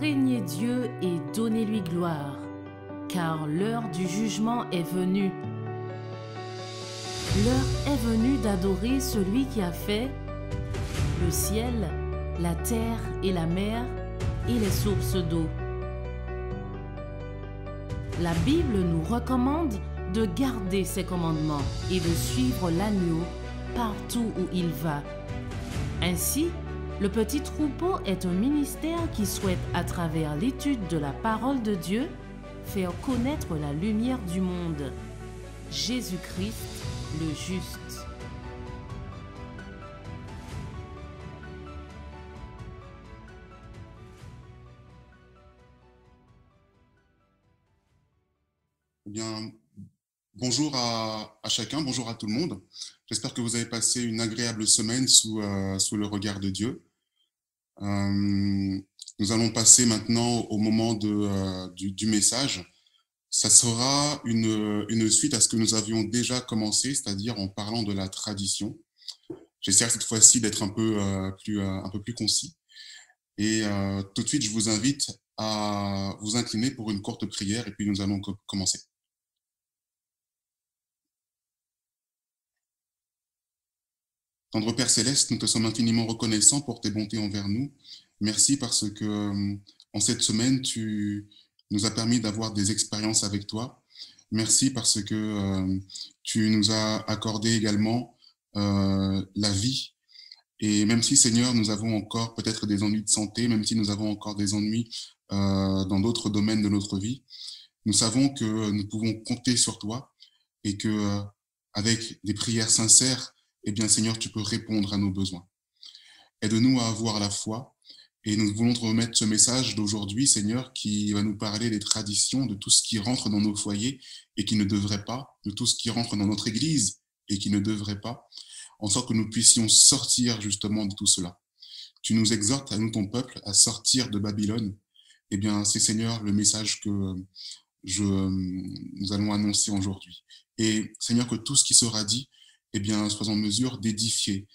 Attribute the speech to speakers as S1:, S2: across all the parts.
S1: Craignez Dieu et donnez-lui gloire, car l'heure du jugement est venue. L'heure est venue d'adorer celui qui a fait le ciel, la terre et la mer et les sources d'eau. La Bible nous recommande de garder ses commandements et de suivre l'agneau partout où il va. Ainsi, le petit troupeau est un ministère qui souhaite, à travers l'étude de la parole de Dieu, faire connaître la lumière du monde, Jésus-Christ, le juste.
S2: Eh bien, bonjour à chacun, bonjour à tout le monde. J'espère que vous avez passé une agréable semaine sous le regard de Dieu. Nous allons passer maintenant au moment du message. Ça sera une suite à ce que nous avions déjà commencé, c'est-à-dire en parlant de la tradition. J'essaie cette fois-ci d'être un peu plus concis. Et tout de suite, je vous invite à vous incliner pour une courte prière et puis nous allons commencer. Tendre Père Céleste, nous te sommes infiniment reconnaissants pour tes bontés envers nous. Merci parce que en cette semaine, tu nous as permis d'avoir des expériences avec toi. Merci parce que tu nous as accordé également la vie. Et même si, Seigneur, nous avons encore peut-être des ennuis de santé, même si nous avons encore des ennuis dans d'autres domaines de notre vie, nous savons que nous pouvons compter sur toi et que avec des prières sincères, eh bien, Seigneur, tu peux répondre à nos besoins. Aide-nous à avoir la foi et nous voulons te remettre ce message d'aujourd'hui, Seigneur, qui va nous parler des traditions, de tout ce qui rentre dans nos foyers et qui ne devrait pas, de tout ce qui rentre dans notre église et qui ne devrait pas, en sorte que nous puissions sortir justement de tout cela. Tu nous exhortes, à nous, ton peuple, à sortir de Babylone. Eh bien, c'est, Seigneur, le message que nous allons annoncer aujourd'hui. Et, Seigneur, que tout ce qui sera dit, eh bien, sois en mesure d'édifier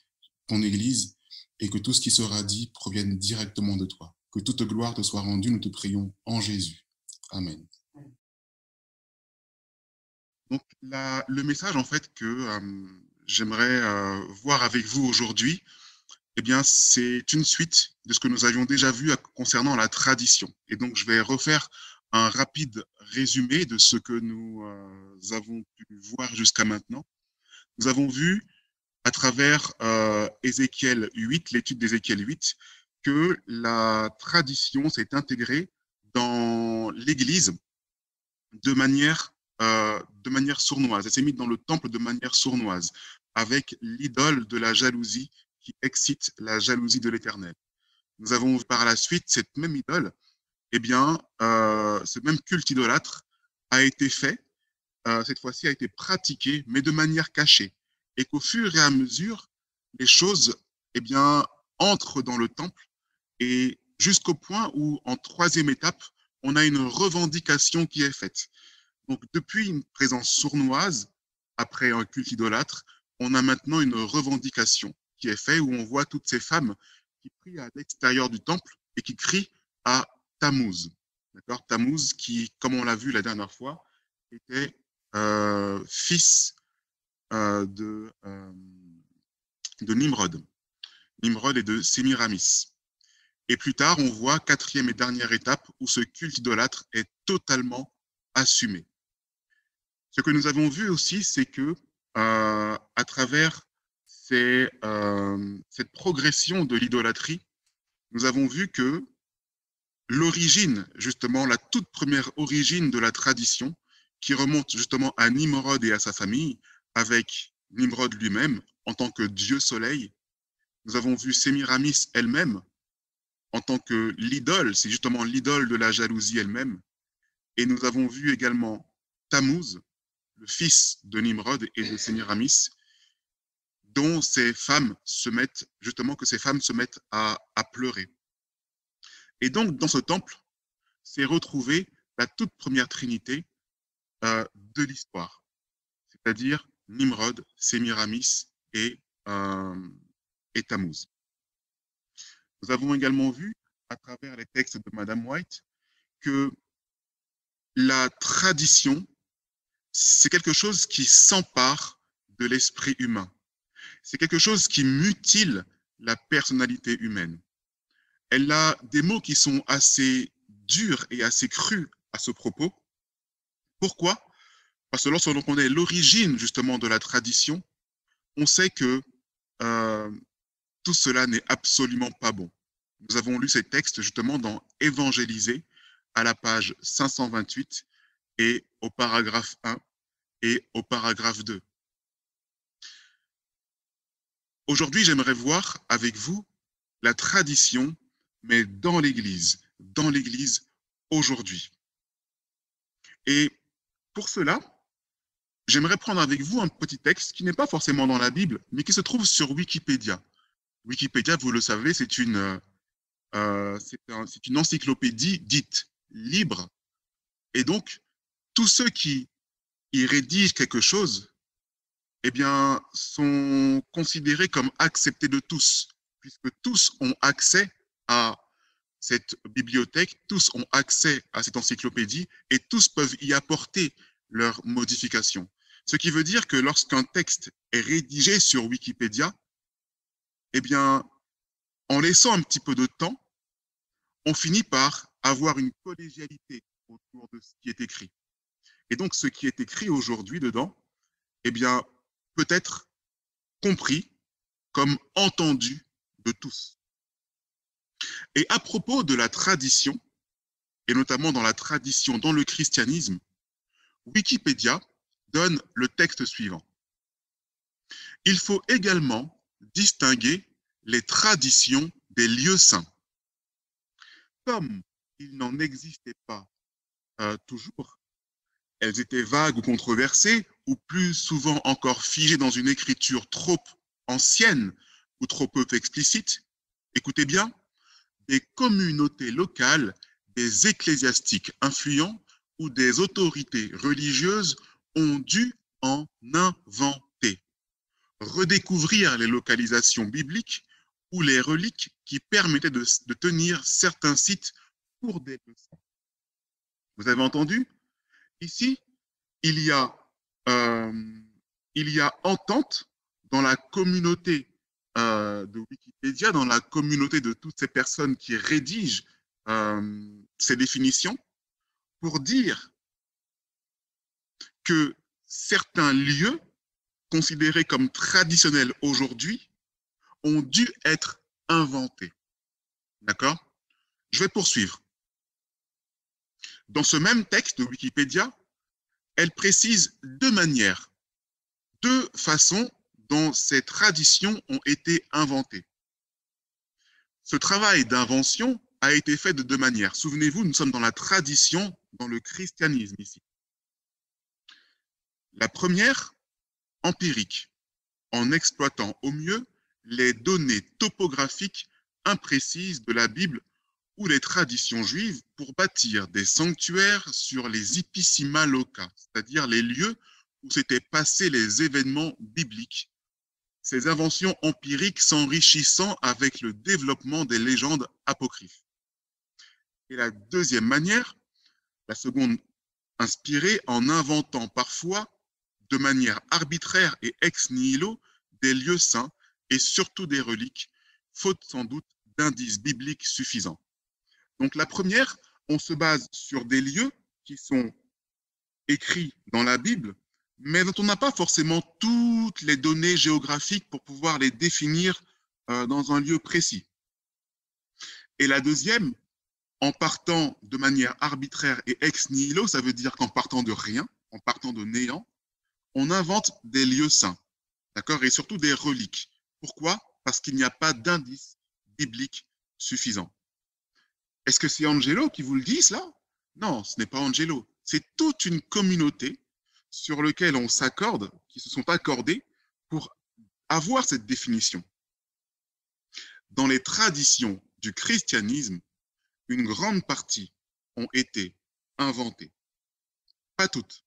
S2: ton Église et que tout ce qui sera dit provienne directement de toi. Que toute gloire te soit rendue, nous te prions en Jésus. Amen. Donc, le message, en fait, que j'aimerais voir avec vous aujourd'hui, eh bien, c'est une suite de ce que nous avions déjà vu concernant la tradition. Et donc, je vais refaire un rapide résumé de ce que nous avons pu voir jusqu'à maintenant. Nous avons vu à travers Ézéchiel 8, l'étude d'Ézéchiel 8, que la tradition s'est intégrée dans l'Église de manière sournoise. Elle s'est mise dans le temple de manière sournoise, avec l'idole de la jalousie qui excite la jalousie de l'Éternel. Nous avons vu par la suite cette même idole, eh bien, ce même culte idolâtre a été fait, cette fois-ci a été pratiqué, mais de manière cachée. Et qu'au fur et à mesure, les choses, eh bien, entrent dans le temple et jusqu'au point où, en troisième étape, on a une revendication qui est faite. Donc, depuis une présence sournoise, après un culte idolâtre, on a maintenant une revendication qui est faite où on voit toutes ces femmes qui prient à l'extérieur du temple et qui crient à Tammuz. D'accord ? Tammuz qui, comme on l'a vu la dernière fois, était fils de Nimrod. Nimrod et de Sémiramis. Et plus tard, on voit quatrième et dernière étape où ce culte idolâtre est totalement assumé. Ce que nous avons vu aussi, c'est que à travers cette progression de l'idolâtrie, nous avons vu que l'origine, justement, la toute première origine de la tradition, qui remonte justement à Nimrod et à sa famille, avec Nimrod lui-même en tant que dieu soleil. Nous avons vu Sémiramis elle-même en tant que l'idole, c'est justement l'idole de la jalousie elle-même. Et nous avons vu également Tammuz, le fils de Nimrod et de Sémiramis, dont ces femmes se mettent, justement que ces femmes se mettent à pleurer. Et donc, dans ce temple, s'est retrouvée la toute première trinité de l'histoire, c'est-à-dire Nimrod, Sémiramis et Tammuz. Nous avons également vu à travers les textes de Madame White que la tradition, c'est quelque chose qui s'empare de l'esprit humain. C'est quelque chose qui mutile la personnalité humaine. Elle a des mots qui sont assez durs et assez crus à ce propos. Pourquoi? Parce que lorsque l'on connaît l'origine justement de la tradition, on sait que euh, tout cela n'est absolument pas bon. Nous avons lu ces textes justement dans Évangéliser à la page 528 et au paragraphe 1 et au paragraphe 2. Aujourd'hui, j'aimerais voir avec vous la tradition, mais dans l'Église aujourd'hui. Et pour cela, j'aimerais prendre avec vous un petit texte qui n'est pas forcément dans la Bible, mais qui se trouve sur Wikipédia. Wikipédia, vous le savez, c'est une encyclopédie dite libre. Et donc, tous ceux qui y rédigent quelque chose, eh bien, sont considérés comme acceptés de tous, puisque tous ont accès à cette bibliothèque, tous ont accès à cette encyclopédie et tous peuvent y apporter leurs modifications. Ce qui veut dire que lorsqu'un texte est rédigé sur Wikipédia, eh bien, en laissant un petit peu de temps, on finit par avoir une collégialité autour de ce qui est écrit. Et donc, ce qui est écrit aujourd'hui dedans, eh bien, peut être compris comme entendu de tous. Et à propos de la tradition, et notamment dans la tradition, dans le christianisme, Wikipédia donne le texte suivant. Il faut également distinguer les traditions des lieux saints. Comme il n'en existait pas toujours, elles étaient vagues ou controversées, ou plus souvent encore figées dans une écriture trop ancienne ou trop peu explicite. Écoutez bien, des communautés locales, des ecclésiastiques influents ou des autorités religieuses ont dû en inventer, redécouvrir les localisations bibliques ou les reliques qui permettaient de tenir certains sites pour des leçons. Vous avez entendu? Ici, il y a entente dans la communauté de Wikipédia, dans la communauté de toutes ces personnes qui rédigent ces définitions, pour dire que certains lieux considérés comme traditionnels aujourd'hui ont dû être inventés. D'accord? Je vais poursuivre. Dans ce même texte de Wikipédia, elle précise deux manières, deux façons dont ces traditions ont été inventées. Ce travail d'invention a été fait de deux manières. Souvenez-vous, nous sommes dans la tradition, dans le christianisme ici. La première, empirique, en exploitant au mieux les données topographiques imprécises de la Bible ou les traditions juives pour bâtir des sanctuaires sur les ipicima loca, c'est-à-dire les lieux où s'étaient passés les événements bibliques. Ces inventions empiriques s'enrichissant avec le développement des légendes apocryphes. Et la deuxième manière, la seconde inspirée en inventant parfois de manière arbitraire et ex nihilo des lieux saints et surtout des reliques, faute sans doute d'indices bibliques suffisants. Donc la première, on se base sur des lieux qui sont écrits dans la Bible, mais dont on n'a pas forcément toutes les données géographiques pour pouvoir les définir dans un lieu précis. Et la deuxième, en partant de manière arbitraire et ex nihilo, ça veut dire qu'en partant de rien, en partant de néant, on invente des lieux saints, d'accord, et surtout des reliques. Pourquoi? Parce qu'il n'y a pas d'indice biblique suffisant. Est-ce que c'est Angelo qui vous le dit, cela? Non, ce n'est pas Angelo. C'est toute une communauté sur laquelle on s'accorde, qui se sont accordés pour avoir cette définition. Dans les traditions du christianisme, une grande partie ont été inventées. Pas toutes,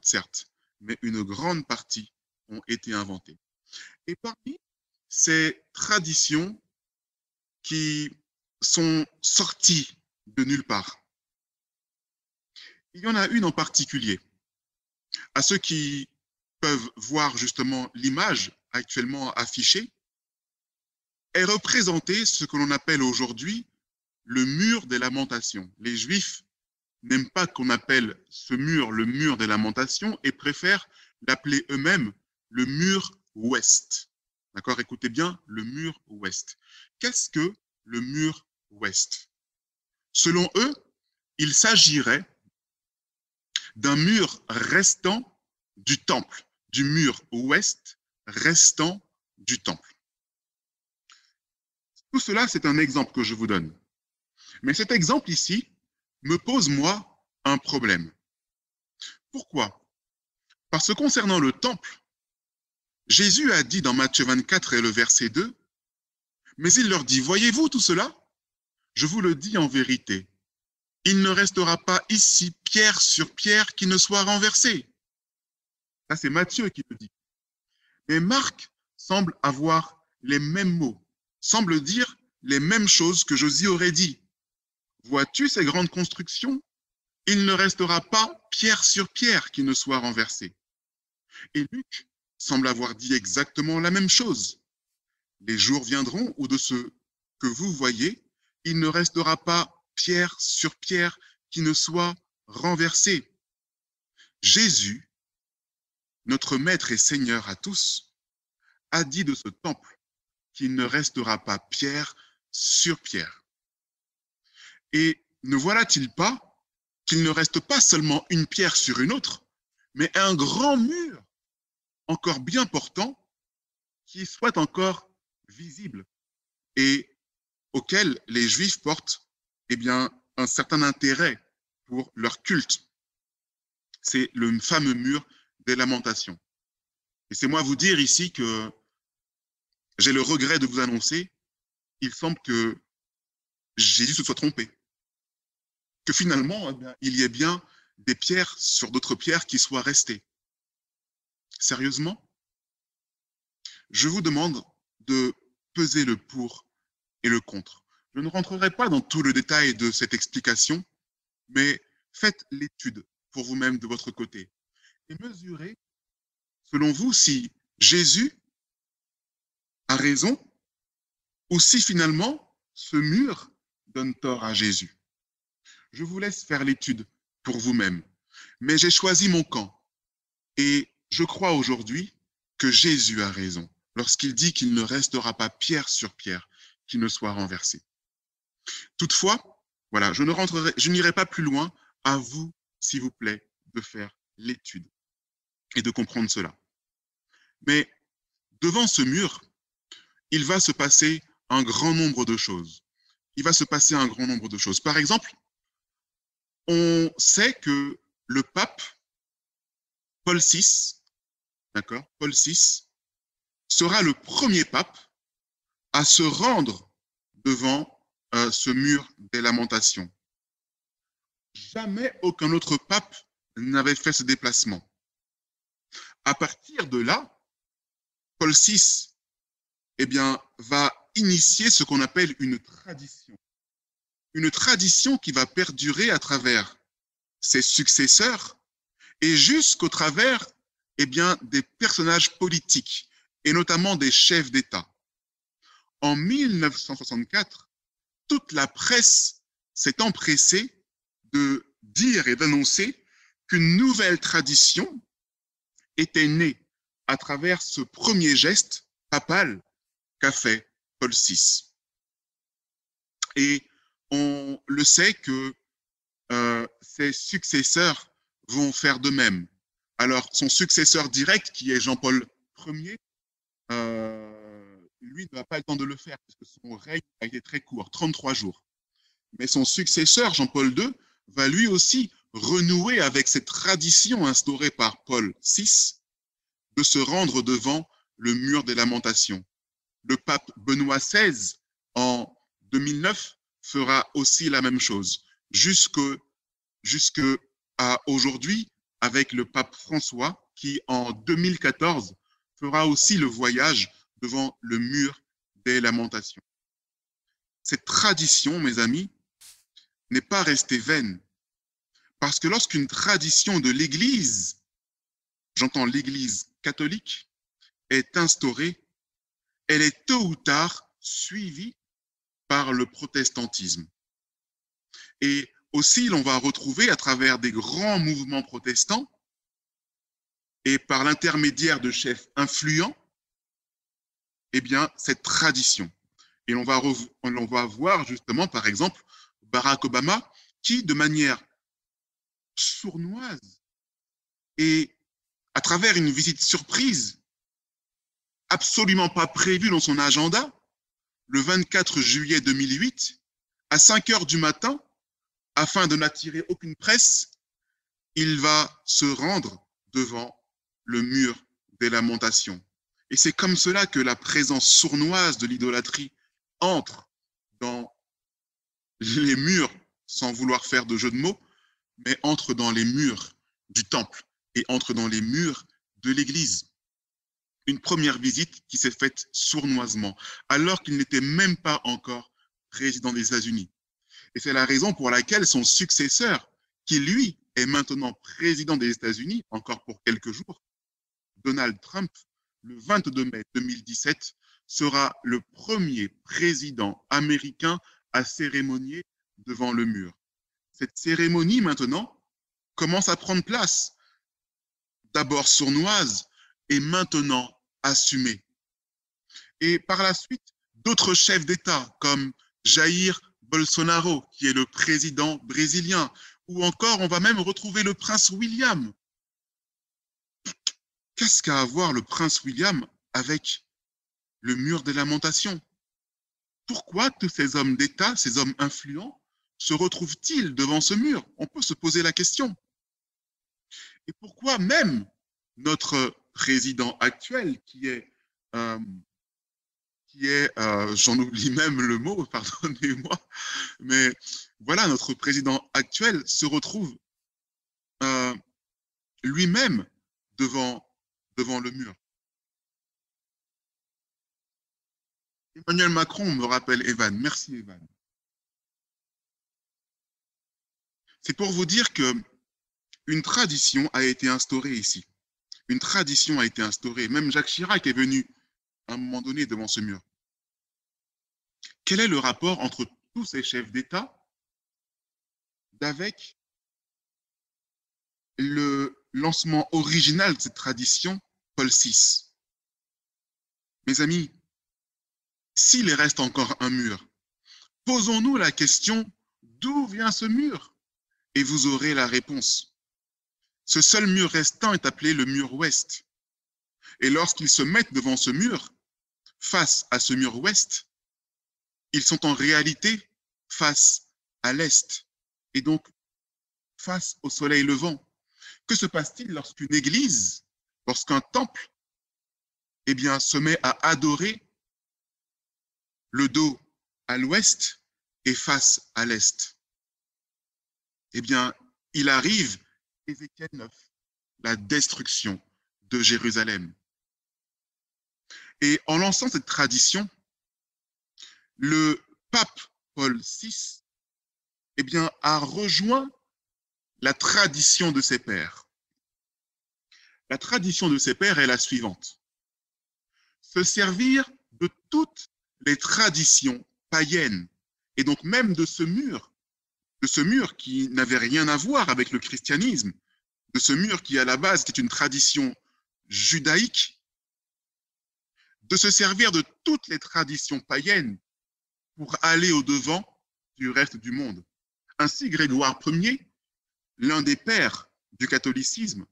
S2: certes, mais une grande partie ont été inventées. Et parmi ces traditions qui sont sorties de nulle part. Il y en a une en particulier. À ceux qui peuvent voir justement l'image actuellement affichée, est représenté ce que l'on appelle aujourd'hui le mur des lamentations. Les Juifs n'aiment pas qu'on appelle ce mur le mur des lamentations et préfèrent l'appeler eux-mêmes le mur ouest. D'accord? Écoutez bien, le mur ouest. Qu'est-ce que le mur ouest? Selon eux, il s'agirait d'un mur restant du temple, du mur ouest restant du temple. Tout cela, c'est un exemple que je vous donne. Mais cet exemple ici me pose, moi, un problème. Pourquoi? Parce que concernant le temple, Jésus a dit dans Matthieu 24 et le verset 2, mais il leur dit, voyez-vous tout cela? Je vous le dis en vérité, il ne restera pas ici pierre sur pierre qui ne soit renversée. Ça, c'est Matthieu qui le dit. Mais Marc semble avoir les mêmes mots, semble dire les mêmes choses que Josué aurait dit. Vois-tu ces grandes constructions? Il ne restera pas pierre sur pierre qui ne soit renversée. Et Luc semble avoir dit exactement la même chose. Les jours viendront où de ce que vous voyez, il ne restera pas pierre sur pierre qui ne soit renversée. Jésus, notre Maître et Seigneur à tous, a dit de ce temple qu'il ne restera pas pierre sur pierre. Et ne voilà-t-il pas qu'il ne reste pas seulement une pierre sur une autre, mais un grand mur encore bien portant qui soit encore visible et auquel les Juifs portent un certain intérêt pour leur culte. C'est le fameux mur des lamentations. Et c'est moi vous dire ici que j'ai le regret de vous annoncer, il semble que Jésus se soit trompé. Que finalement, il y ait bien des pierres sur d'autres pierres qui soient restées. Sérieusement? Je vous demande de peser le pour et le contre. Je ne rentrerai pas dans tout le détail de cette explication, mais faites l'étude pour vous-même de votre côté et mesurez, selon vous, si Jésus a raison ou si finalement ce mur donne tort à Jésus. Je vous laisse faire l'étude pour vous-même, mais j'ai choisi mon camp et je crois aujourd'hui que Jésus a raison lorsqu'il dit qu'il ne restera pas pierre sur pierre qui ne soit renversée. Toutefois, voilà, je n'irai pas plus loin. À vous, s'il vous plaît, de faire l'étude et de comprendre cela. Mais devant ce mur, il va se passer un grand nombre de choses. Il va se passer un grand nombre de choses. Par exemple, on sait que le pape Paul VI, d'accord, Paul VI, sera le premier pape à se rendre devant ce mur des lamentations. Jamais aucun autre pape n'avait fait ce déplacement. À partir de là, Paul VI va initier ce qu'on appelle une tradition. Une tradition qui va perdurer à travers ses successeurs et jusqu'au travers des personnages politiques et notamment des chefs d'État. En 1964, toute la presse s'est empressée de dire et d'annoncer qu'une nouvelle tradition était née à travers ce premier geste papal qu'a fait Paul VI. Et on le sait que ses successeurs vont faire de même. Alors, son successeur direct, qui est Jean-Paul Ier, lui n'a pas le temps de le faire, parce que son règne a été très court, 33 jours. Mais son successeur, Jean-Paul II, va lui aussi renouer avec cette tradition instaurée par Paul VI de se rendre devant le mur des lamentations. Le pape Benoît XVI, en 2009, fera aussi la même chose, jusqu'à aujourd'hui, avec le pape François, qui en 2014 fera aussi le voyage devant le mur des lamentations. cette tradition, mes amis, n'est pas restée vaine. Parce que lorsqu'une tradition de l'Église, j'entends l'Église catholique, est instaurée, elle est tôt ou tard suivie par le protestantisme. Et aussi, l'on va retrouver à travers des grands mouvements protestants et par l'intermédiaire de chefs influents, eh bien, cette tradition. Et on va voir justement, par exemple, Barack Obama, qui, de manière sournoise et à travers une visite surprise, absolument pas prévue dans son agenda, le 24 juillet 2008, à 5 heures du matin, afin de n'attirer aucune presse, il va se rendre devant le mur des lamentations. Et c'est comme cela que la présence sournoise de l'idolâtrie entre dans les murs, sans vouloir faire de jeu de mots, mais entre dans les murs du temple et entre dans les murs de l'Église. Une première visite qui s'est faite sournoisement, alors qu'il n'était même pas encore président des États-Unis. Et c'est la raison pour laquelle son successeur, qui lui est maintenant président des États-Unis, encore pour quelques jours, Donald Trump, le 22 mai 2017, sera le premier président américain à cérémonier devant le mur. Cette cérémonie, maintenant, commence à prendre place, d'abord sournoise et maintenant assumée. Et par la suite, d'autres chefs d'État comme Jair Bolsonaro, qui est le président brésilien, ou encore on va même retrouver le prince William. Qu'est-ce qu'a à voir le prince William avec le mur des lamentations? Pourquoi tous ces hommes d'État, ces hommes influents, se retrouvent-ils devant ce mur? On peut se poser la question. Et pourquoi même notre président actuel, qui est j'en oublie même le mot, pardonnez-moi, mais voilà, notre président actuel se retrouve lui-même devant le mur. Emmanuel Macron me rappelle Evan. Merci, Evan. C'est pour vous dire que une tradition a été instaurée ici. Une tradition a été instaurée. Même Jacques Chirac est venu à un moment donné devant ce mur. Quel est le rapport entre tous ces chefs d'État avec le lancement original de cette tradition, Paul VI? Mes amis, s'il reste encore un mur, posons-nous la question, d'où vient ce mur? Et vous aurez la réponse. Ce seul mur restant est appelé le mur ouest. Et lorsqu'ils se mettent devant ce mur, face à ce mur ouest, ils sont en réalité face à l'est, et donc face au soleil levant. Que se passe-t-il lorsqu'une église, lorsqu'un temple, eh bien, se met à adorer le dos à l'ouest et face à l'est? Eh bien, il arrive, Ézéchiel 9, la destruction de Jérusalem. Et en lançant cette tradition, le pape Paul VI, eh bien, a rejoint la tradition de ses pères. La tradition de ses pères est la suivante. Se servir de toutes les traditions païennes, et donc même de ce mur qui n'avait rien à voir avec le christianisme, de ce mur qui à la base était une tradition judaïque, de se servir de toutes les traditions païennes pour aller au-devant du reste du monde. Ainsi, Grégoire Ier, l'un des pères du catholicisme,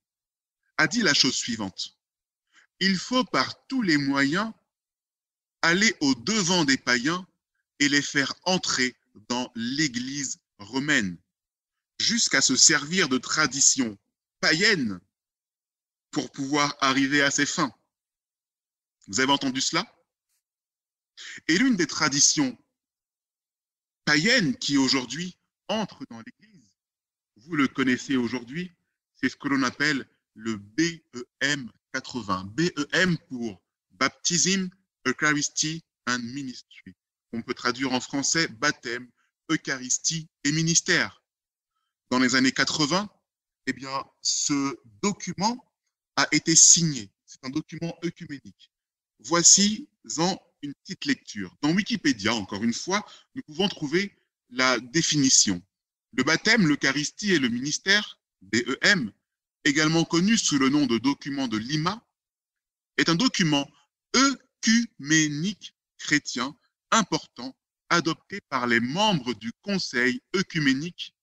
S2: a dit la chose suivante. Il faut par tous les moyens aller au-devant des païens et les faire entrer dans l'Église romaine, jusqu'à se servir de traditions païennes pour pouvoir arriver à ses fins. Vous avez entendu cela? Et l'une des traditions païennes qui aujourd'hui entre dans l'Église, vous le connaissez aujourd'hui, c'est ce que l'on appelle le BEM 80. BEM pour Baptism, Eucharisty and Ministry. On peut traduire en français baptême, Eucharistie et ministère. Dans les années 80, eh bien, ce document a été signé. C'est un document œcuménique. Voici-en une petite lecture. Dans Wikipédia, encore une fois, nous pouvons trouver la définition. Le baptême, l'Eucharistie et le ministère, BEM, également connu sous le nom de document de Lima, est un document œcuménique chrétien important adopté par les membres du Conseil œcuménique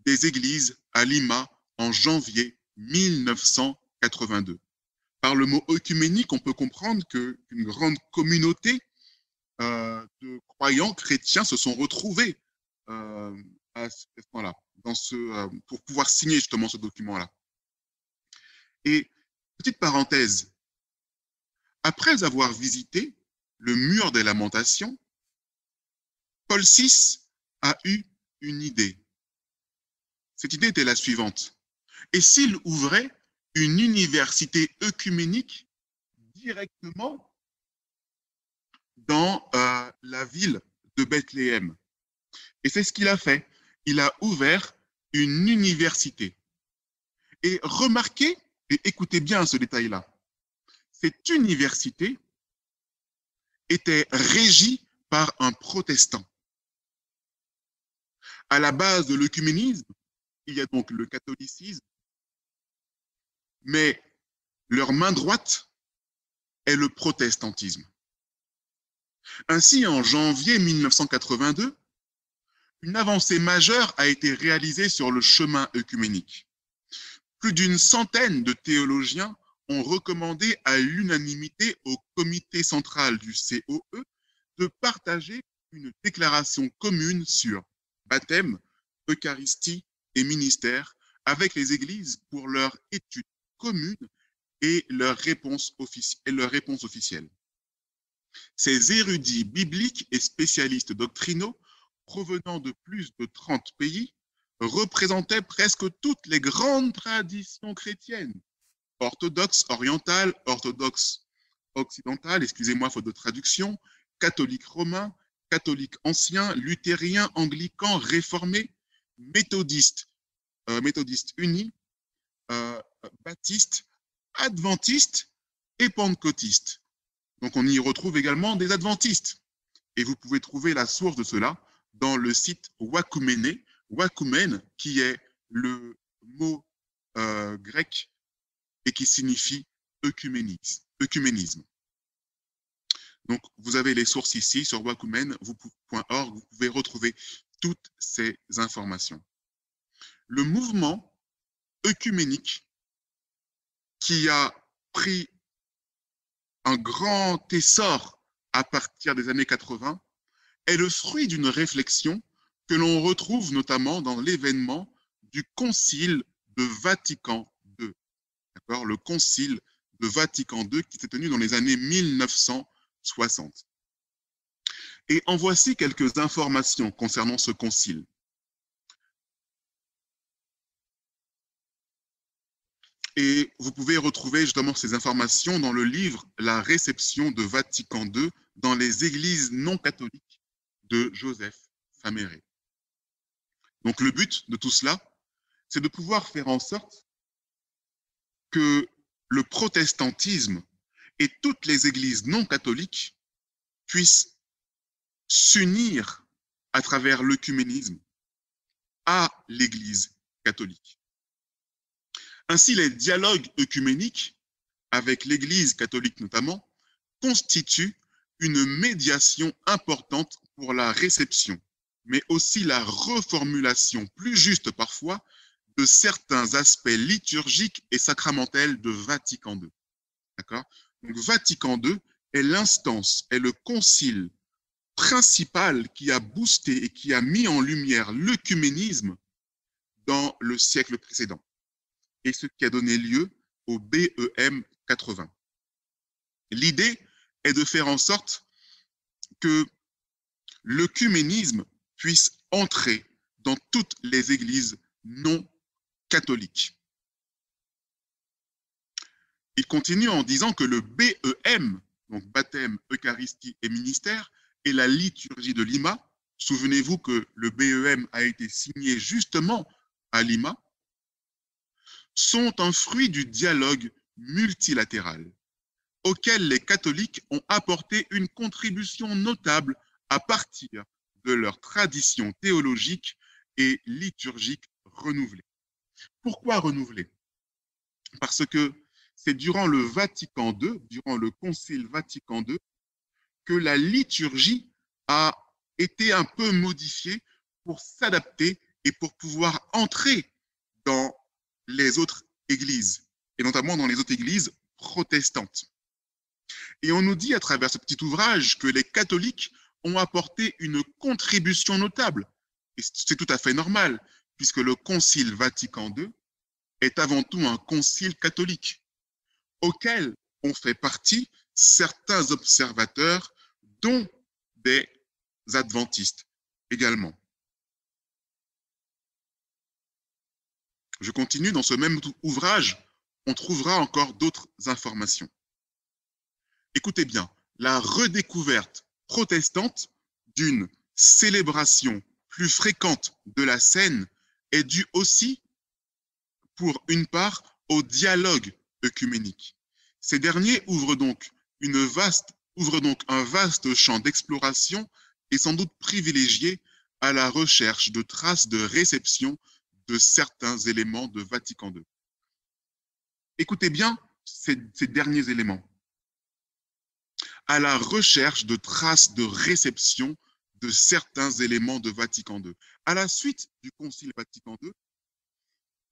S2: des Églises à Lima en janvier 1982. Par le mot œcuménique, on peut comprendre qu'une grande communauté de croyants chrétiens se sont retrouvés à ce moment-là, pour pouvoir signer justement ce document-là. Et petite parenthèse, après avoir visité le mur des lamentations, Paul VI a eu une idée. Cette idée était la suivante. Et s'il ouvrait une université œcuménique directement dans la ville de Bethléem? Et c'est ce qu'il a fait. Il a ouvert une université. Et remarquez, et écoutez bien ce détail-là, cette université était régie par un protestant. À la base de l'œcuménisme, il y a donc le catholicisme, mais leur main droite est le protestantisme. Ainsi, en janvier 1982, une avancée majeure a été réalisée sur le chemin œcuménique. Plus d'une centaine de théologiens ont recommandé à l'unanimité au comité central du COE de partager une déclaration commune sur baptême, Eucharistie et ministère avec les églises pour leur étude commune et leur réponse officielle. Ces érudits bibliques et spécialistes doctrinaux provenant de plus de 30 pays représentaient presque toutes les grandes traditions chrétiennes, orthodoxes orientales, orthodoxes occidentales, excusez-moi faute de traduction, catholiques romains, catholiques anciens, luthériens, anglicans, réformés, méthodistes unis, baptistes, adventistes et pentecôtistes. Donc on y retrouve également des adventistes. Et vous pouvez trouver la source de cela dans le site Wakumene, Wakumen, qui est le mot grec et qui signifie œcuménisme. Donc, vous avez les sources ici sur wakumen.org, vous pouvez retrouver toutes ces informations. Le mouvement œcuménique qui a pris un grand essor à partir des années 80 est le fruit d'une réflexion que l'on retrouve notamment dans l'événement du Concile de Vatican II. D'accord ? Le Concile de Vatican II qui s'est tenu dans les années 1960. Et en voici quelques informations concernant ce concile. Et vous pouvez retrouver justement ces informations dans le livre « La réception de Vatican II dans les églises non catholiques » de Joseph Faméré. Donc le but de tout cela, c'est de pouvoir faire en sorte que le protestantisme et toutes les églises non catholiques puissent s'unir à travers l'œcuménisme à l'Église catholique. Ainsi, les dialogues œcuméniques avec l'Église catholique notamment constituent une médiation importante pour la réception, mais aussi la reformulation plus juste parfois de certains aspects liturgiques et sacramentels de Vatican II. D'accord ? Donc, Vatican II est l'instance, est le concile principal qui a boosté et qui a mis en lumière l'œcuménisme dans le siècle précédent, et ce qui a donné lieu au BEM 80. L'idée est de faire en sorte que l'œcuménisme puisse entrer dans toutes les églises non catholiques. Il continue en disant que le BEM, donc baptême, Eucharistie et ministère, et la liturgie de Lima, souvenez-vous que le BEM a été signé justement à Lima, sont un fruit du dialogue multilatéral auquel les catholiques ont apporté une contribution notable à partir de leur tradition théologique et liturgique renouvelée. Pourquoi renouvelée? Parce que c'est durant le Vatican II, durant le Concile Vatican II, que la liturgie a été un peu modifiée pour s'adapter et pour pouvoir entrer dans les autres églises, et notamment dans les autres églises protestantes. Et on nous dit à travers ce petit ouvrage que les catholiques ont apporté une contribution notable. Et c'est tout à fait normal, puisque le Concile Vatican II est avant tout un concile catholique, auquel ont fait partie certains observateurs, dont des adventistes également. Je continue, dans ce même ouvrage, on trouvera encore d'autres informations. Écoutez bien, la redécouverte protestante d'une célébration plus fréquente de la scène est due aussi, pour une part, au dialogue œcuménique. Ces derniers ouvrent donc un vaste champ d'exploration et sans doute privilégié à la recherche de traces de réception de certains éléments de Vatican II. Écoutez bien ces derniers éléments. À la recherche de traces de réception de certains éléments de Vatican II. À la suite du Concile Vatican II,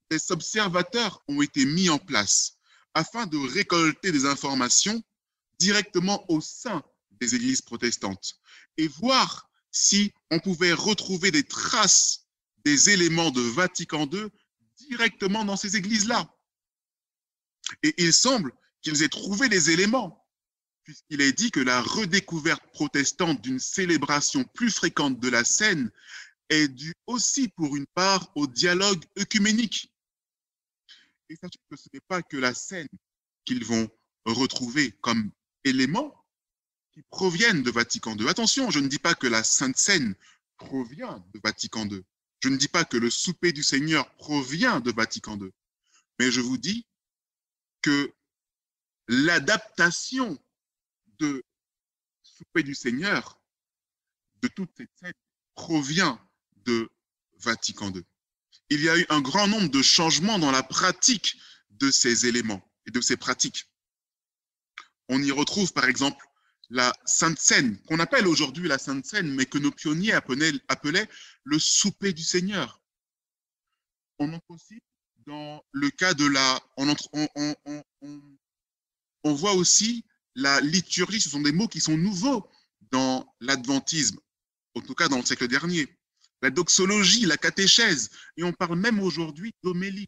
S2: des observateurs ont été mis en place afin de récolter des informations directement au sein des églises protestantes et voir si on pouvait retrouver des traces des éléments de Vatican II directement dans ces églises-là. Et il semble qu'ils aient trouvé des éléments, puisqu'il est dit que la redécouverte protestante d'une célébration plus fréquente de la scène est due aussi pour une part au dialogue œcuménique. Et sachez que ce n'est pas que la scène qu'ils vont retrouver comme éléments qui proviennent de Vatican II. Attention, je ne dis pas que la Sainte Seine provient de Vatican II. Je ne dis pas que le souper du Seigneur provient de Vatican II. Mais je vous dis que l'adaptation de souper du Seigneur, de toute cette scène, provient de Vatican II. Il y a eu un grand nombre de changements dans la pratique de ces éléments et de ces pratiques. On y retrouve par exemple la Sainte Seine, qu'on appelle aujourd'hui la Sainte Seine, mais que nos pionniers appelaient le souper du Seigneur. On entre aussi dans le cas de la... On voit aussi la liturgie, ce sont des mots qui sont nouveaux dans l'adventisme, en tout cas dans le siècle dernier. La doxologie, la catéchèse, et on parle même aujourd'hui d'homélie.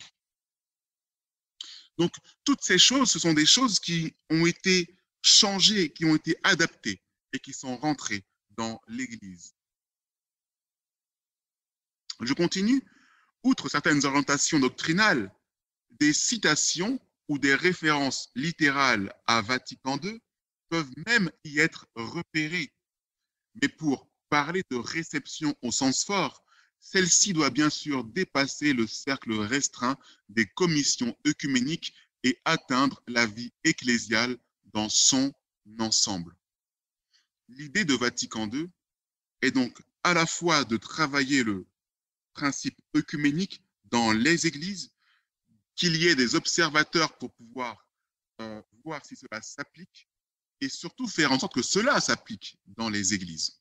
S2: Donc, toutes ces choses, ce sont des choses qui ont été changées, qui ont été adaptées et qui sont rentrées dans l'Église. Je continue. Outre certaines orientations doctrinales, des citations ou des références littérales à Vatican II peuvent même y être repérées. Mais pour parler de réception au sens fort, celle-ci doit bien sûr dépasser le cercle restreint des commissions œcuméniques et atteindre la vie ecclésiale dans son ensemble. L'idée de Vatican II est donc à la fois de travailler le principe œcuménique dans les églises, qu'il y ait des observateurs pour pouvoir voir si cela s'applique, et surtout faire en sorte que cela s'applique dans les églises.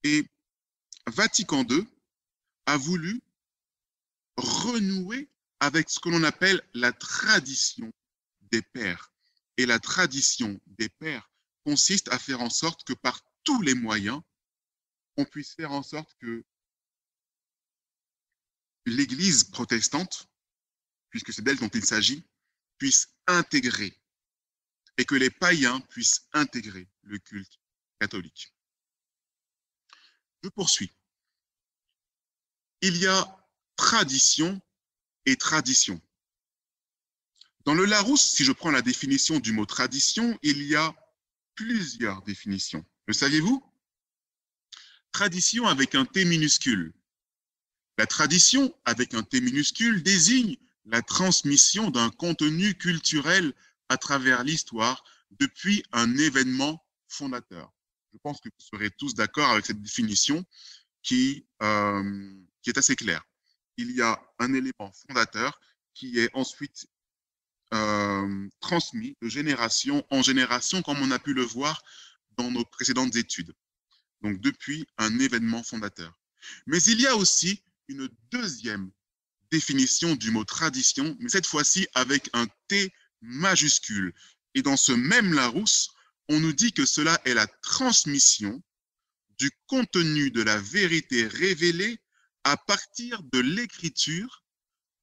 S2: Et Vatican II a voulu renouer avec ce que l'on appelle la tradition des pères. Et la tradition des pères consiste à faire en sorte que par tous les moyens, on puisse faire en sorte que l'Église protestante, puisque c'est d'elle dont il s'agit, puisse intégrer et que les païens puissent intégrer le culte catholique. Je poursuis. Il y a tradition et tradition. Dans le Larousse, si je prends la définition du mot tradition, il y a plusieurs définitions. Le saviez-vous? Tradition avec un T minuscule. La tradition avec un T minuscule désigne la transmission d'un contenu culturel à travers l'histoire depuis un événement fondateur. Je pense que vous serez tous d'accord avec cette définition qui est assez claire. Il y a un élément fondateur qui est ensuite transmis de génération en génération, comme on a pu le voir dans nos précédentes études. Donc, depuis un événement fondateur. Mais il y a aussi une deuxième définition du mot tradition, mais cette fois-ci avec un T majuscule. Et dans ce même Larousse, on nous dit que cela est la transmission du contenu de la vérité révélée à partir de l'écriture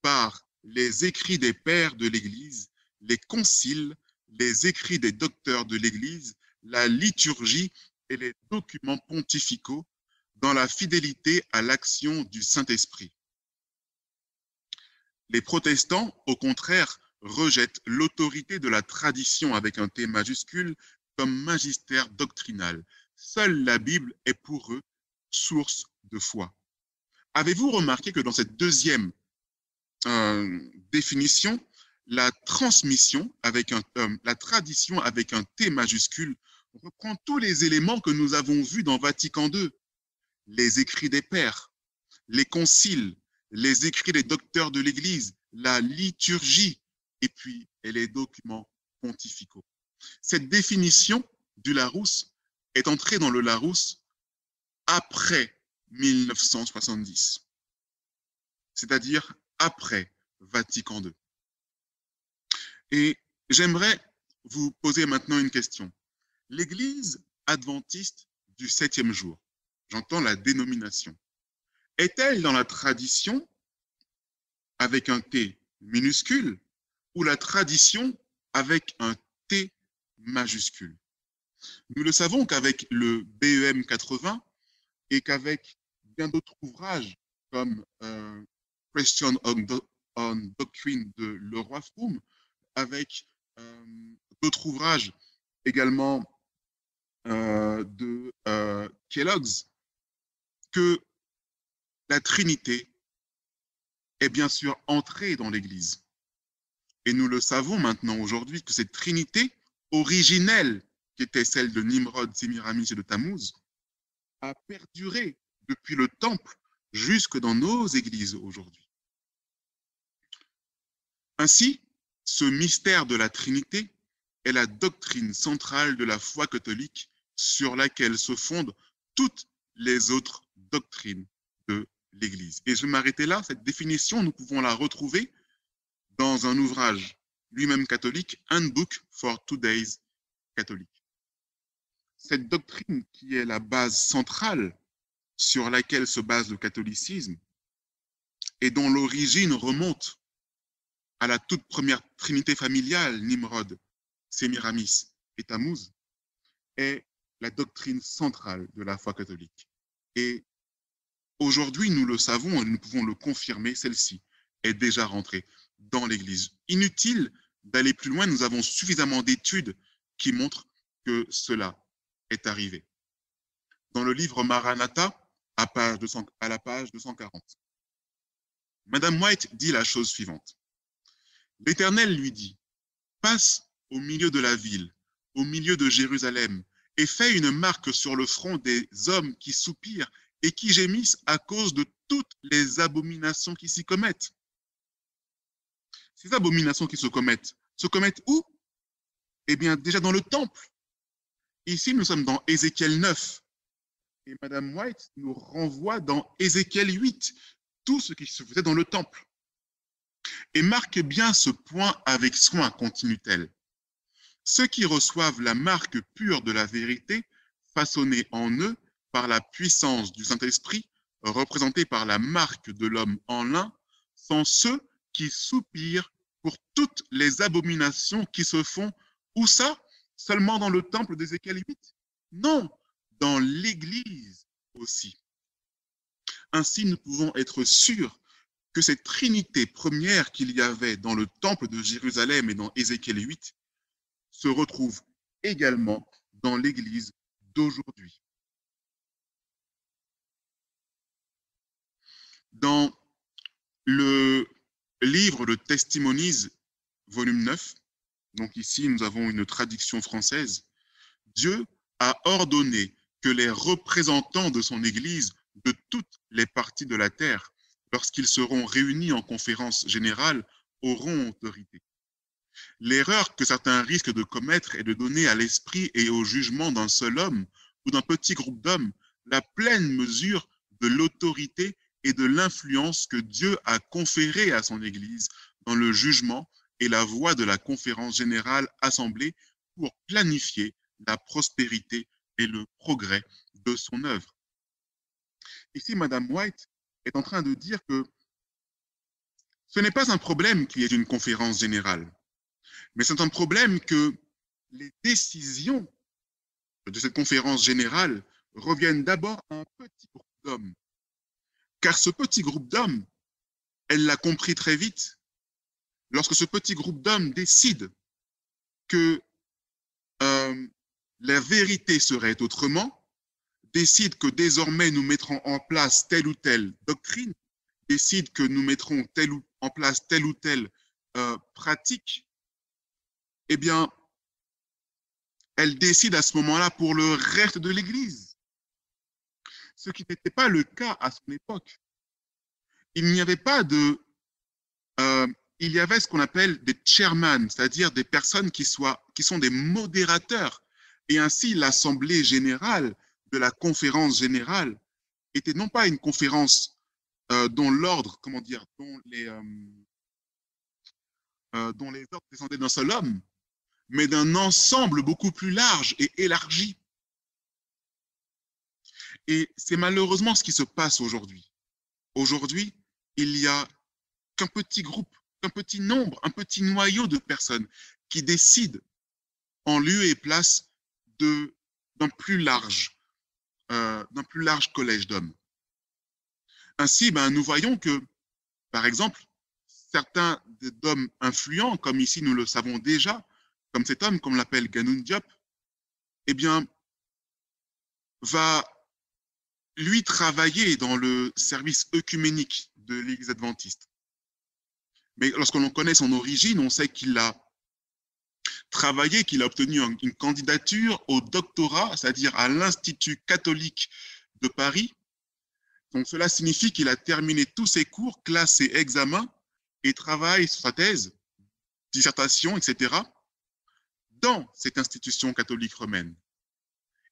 S2: par les écrits des pères de l'Église, les conciles, les écrits des docteurs de l'Église, la liturgie et les documents pontificaux dans la fidélité à l'action du Saint-Esprit. Les protestants, au contraire, rejettent l'autorité de la tradition avec un T majuscule comme magistère doctrinal. Seule la Bible est pour eux source de foi. Avez-vous remarqué que dans cette deuxième définition, la transmission avec la tradition avec un T majuscule reprend tous les éléments que nous avons vus dans Vatican II, les écrits des pères, les conciles, les écrits des docteurs de l'Église, la liturgie et puis les documents pontificaux. Cette définition du Larousse est entrée dans le Larousse après 1970, c'est-à-dire après Vatican II. Et j'aimerais vous poser maintenant une question. L'Église adventiste du 7e jour, j'entends la dénomination, est-elle dans la tradition avec un T minuscule ou la tradition avec un T majuscule? Nous le savons qu'avec le BEM 80 et qu'avec bien d'autres ouvrages comme Question on Doctrine de Leroy Froom, avec d'autres ouvrages également de Kellogg's, que la Trinité est bien sûr entrée dans l'Église. Et nous le savons maintenant aujourd'hui que cette Trinité originelle, qui était celle de Nimrod, Sémiramis et de Tammuz, a perduré depuis le temple jusque dans nos églises aujourd'hui. Ainsi, ce mystère de la Trinité est la doctrine centrale de la foi catholique sur laquelle se fondent toutes les autres doctrines de l'Église. Et je vais m'arrêter là. Cette définition, nous pouvons la retrouver dans un ouvrage lui-même catholique, Handbook for Today's Catholic. Cette doctrine qui est la base centrale sur laquelle se base le catholicisme et dont l'origine remonte à la toute première trinité familiale, Nimrod, Sémiramis et Tammuz, est la doctrine centrale de la foi catholique. Et aujourd'hui, nous le savons et nous pouvons le confirmer, celle-ci est déjà rentrée dans l'Église. Inutile d'aller plus loin, nous avons suffisamment d'études qui montrent que cela est arrivé. Dans le livre Maranatha, à la page 240, Madame White dit la chose suivante. L'Éternel lui dit, passe au milieu de la ville, au milieu de Jérusalem, et fais une marque sur le front des hommes qui soupirent et qui gémissent à cause de toutes les abominations qui s'y commettent. Ces abominations qui se commettent où? Eh bien, déjà dans le temple. Ici, nous sommes dans Ézéchiel 9. Et Madame White nous renvoie dans Ézéchiel 8, tout ce qui se faisait dans le temple. Et marque bien ce point avec soin, continue-t-elle. Ceux qui reçoivent la marque pure de la vérité, façonnée en eux par la puissance du Saint-Esprit, représentée par la marque de l'homme en lin, sont ceux qui soupirent pour toutes les abominations qui se font. Où ça? Seulement dans le temple d'Ézéchiel 8? Non, dans l'Église aussi. Ainsi, nous pouvons être sûrs que cette trinité première qu'il y avait dans le temple de Jérusalem et dans Ézéchiel 8 se retrouve également dans l'Église d'aujourd'hui. Dans le livre de Testimonies, volume 9, donc ici nous avons une traduction française, Dieu a ordonné que les représentants de son Église de toutes les parties de la terre, lorsqu'ils seront réunis en conférence générale, auront autorité. L'erreur que certains risquent de commettre est de donner à l'esprit et au jugement d'un seul homme ou d'un petit groupe d'hommes la pleine mesure de l'autorité et de l'influence que Dieu a conférée à son Église dans le jugement et la voie de la conférence générale assemblée pour planifier la prospérité et le progrès de son œuvre. Ici, Madame White est en train de dire que ce n'est pas un problème qu'il y ait une conférence générale, mais c'est un problème que les décisions de cette conférence générale reviennent d'abord à un petit groupe d'hommes. Car ce petit groupe d'hommes, elle l'a compris très vite, lorsque ce petit groupe d'hommes décide que la vérité serait autrement, décide que désormais nous mettrons en place telle ou telle doctrine, décide que nous mettrons en place telle ou telle pratique, eh bien, elle décide à ce moment-là pour le reste de l'Église. Ce qui n'était pas le cas à son époque. Il n'y avait pas de... il y avait ce qu'on appelle des chairman, c'est-à-dire des personnes qui sont des modérateurs. Et ainsi, l'Assemblée générale de la conférence générale était non pas une conférence dont l'ordre, comment dire, dont les ordres descendaient d'un seul homme, mais d'un ensemble beaucoup plus large et élargi. Et c'est malheureusement ce qui se passe aujourd'hui. Aujourd'hui, il n'y a qu'un petit groupe, qu'un petit nombre, un petit noyau de personnes qui décident en lieu et place d'un plus large collège d'hommes. Ainsi, nous voyons que, par exemple, certains d'hommes influents, comme ici nous le savons déjà, comme cet homme, comme l'appelle Ganoun Diop, eh bien, va lui travailler dans le service œcuménique de l'Église adventiste. Mais lorsqu'on connaît son origine, on sait qu'il a travaillé, qu'il a obtenu une candidature au doctorat, c'est-à-dire à l'Institut catholique de Paris. Donc cela signifie qu'il a terminé tous ses cours, classes et examens, et travaille sur sa thèse, dissertation, etc., dans cette institution catholique romaine.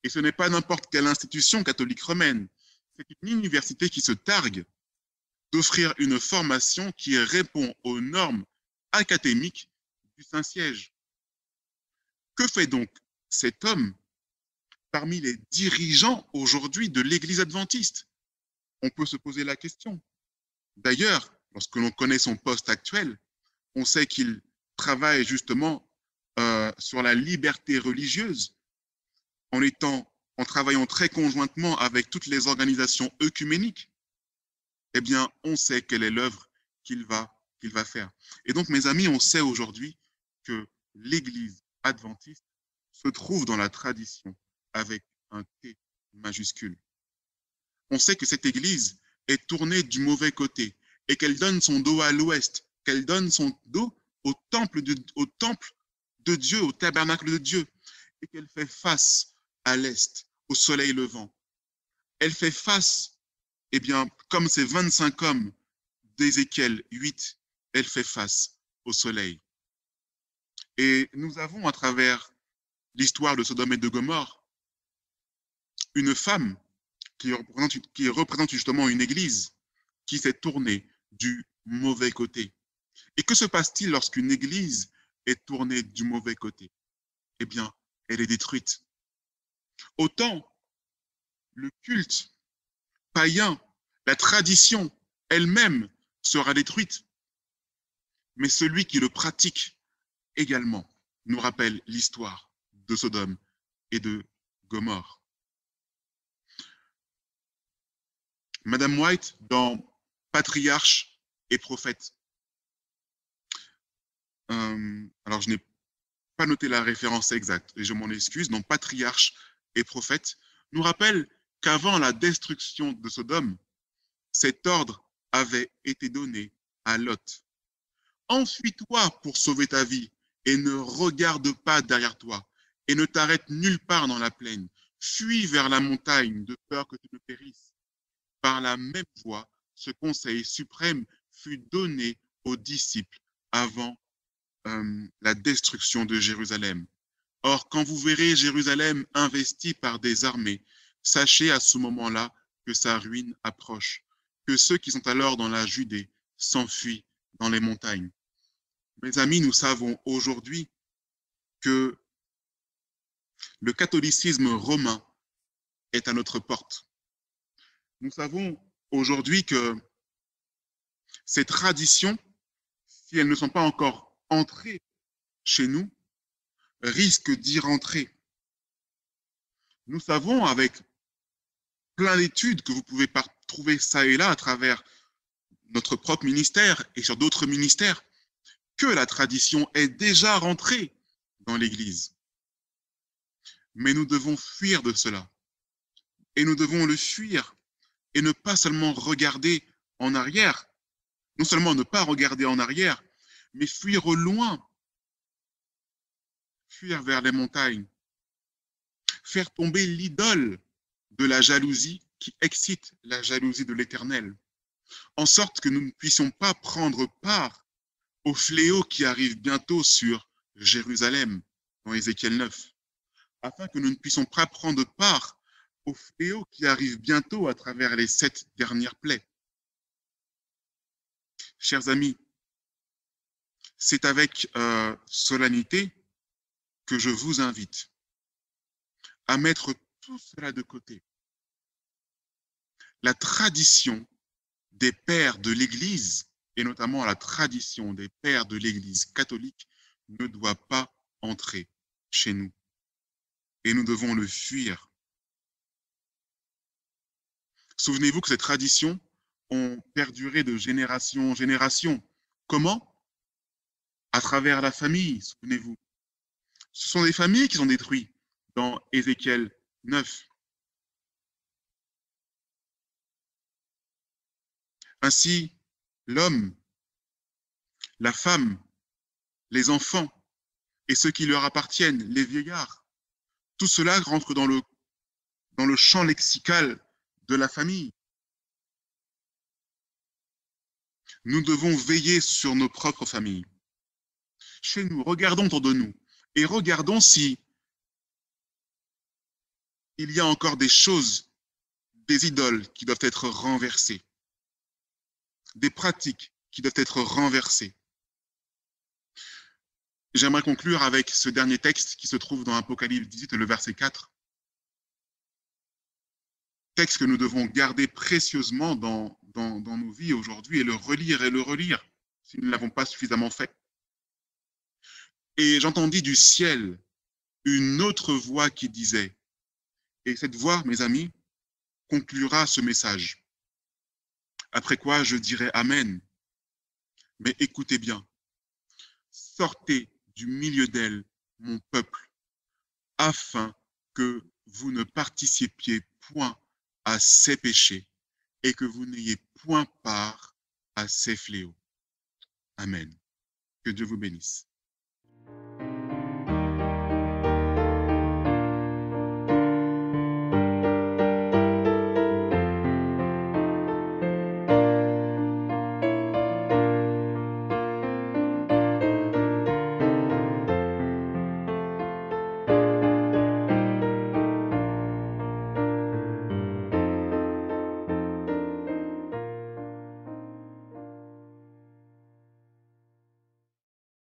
S2: Et ce n'est pas n'importe quelle institution catholique romaine, c'est une université qui se targue d'offrir une formation qui répond aux normes académiques du Saint-Siège. Que fait donc cet homme parmi les dirigeants aujourd'hui de l'Église adventiste? On peut se poser la question. D'ailleurs, lorsque l'on connaît son poste actuel, on sait qu'il travaille justement sur la liberté religieuse en travaillant très conjointement avec toutes les organisations œcuméniques. Eh bien, on sait quelle est l'œuvre qu'il va faire. Et donc, mes amis, on sait aujourd'hui que l'Église adventiste se trouve dans la tradition avec un T majuscule. On sait que cette Église est tournée du mauvais côté et qu'elle donne son dos à l'ouest, qu'elle donne son dos au temple de Dieu, au tabernacle de Dieu, et qu'elle fait face à l'est, au soleil levant. Elle fait face, eh bien, comme ces 25 hommes d'Ézéchiel 8, elle fait face au soleil. Et nous avons, à travers l'histoire de Sodome et de Gomorrhe, une femme qui représente justement une église qui s'est tournée du mauvais côté. Et que se passe-t-il lorsqu'une église est tournée du mauvais côté? Eh bien, elle est détruite. Autant le culte païen, la tradition elle-même sera détruite, mais celui qui le pratique également nous rappelle l'histoire de Sodome et de Gomorrhe. Madame White, dans Patriarches et prophètes, alors je n'ai pas noté la référence exacte et je m'en excuse, dans Patriarches et prophètes nous rappelle qu'avant la destruction de Sodome, cet ordre avait été donné à Lot. Enfuis-toi pour sauver ta vie et ne regarde pas derrière toi et ne t'arrête nulle part dans la plaine. Fuis vers la montagne de peur que tu ne périsses. Par la même voie, ce conseil suprême fut donné aux disciples avant la destruction de Jérusalem. Or, quand vous verrez Jérusalem investie par des armées, sachez à ce moment-là que sa ruine approche, que ceux qui sont alors dans la Judée s'enfuient dans les montagnes. Mes amis, nous savons aujourd'hui que le catholicisme romain est à notre porte. Nous savons aujourd'hui que ces traditions, si elles ne sont pas encore entrées chez nous, risquent d'y rentrer. Nous savons avec plein d'études que vous pouvez trouver ça et là à travers notre propre ministère et sur d'autres ministères, que la tradition est déjà rentrée dans l'Église. Mais nous devons fuir de cela. Et nous devons le fuir et ne pas seulement regarder en arrière, non seulement ne pas regarder en arrière, mais fuir au loin, fuir vers les montagnes, faire tomber l'idole de la jalousie qui excite la jalousie de l'Éternel, en sorte que nous ne puissions pas prendre part au fléau qui arrive bientôt sur Jérusalem, dans Ézéchiel 9, afin que nous ne puissions pas prendre part au fléau qui arrive bientôt à travers les 7 dernières plaies. Chers amis, c'est avec solennité que je vous invite à mettre tout cela de côté. La tradition des pères de l'Église, et notamment la tradition des pères de l'Église catholique, ne doit pas entrer chez nous. Et nous devons le fuir. Souvenez-vous que ces traditions ont perduré de génération en génération. Comment? À travers la famille, souvenez-vous. Ce sont des familles qui sont détruites dans Ézéchiel 9. Ainsi, l'homme, la femme, les enfants et ceux qui leur appartiennent, les vieillards, tout cela rentre dans le champ lexical de la famille. Nous devons veiller sur nos propres familles. Chez nous, regardons autour de nous et regardons si il y a encore des choses, des idoles qui doivent être renversées, des pratiques qui doivent être renversées. J'aimerais conclure avec ce dernier texte qui se trouve dans Apocalypse 18, le verset 4. Texte que nous devons garder précieusement dans nos vies aujourd'hui et le relire si nous ne l'avons pas suffisamment fait. Et j'entendis du ciel une autre voix qui disait, et cette voix, mes amis, conclura ce message. Après quoi, je dirai Amen. Mais écoutez bien, sortez du milieu d'elle, mon peuple, afin que vous ne participiez point à ses péchés et que vous n'ayez point part à ses fléaux. Amen. Que Dieu vous bénisse.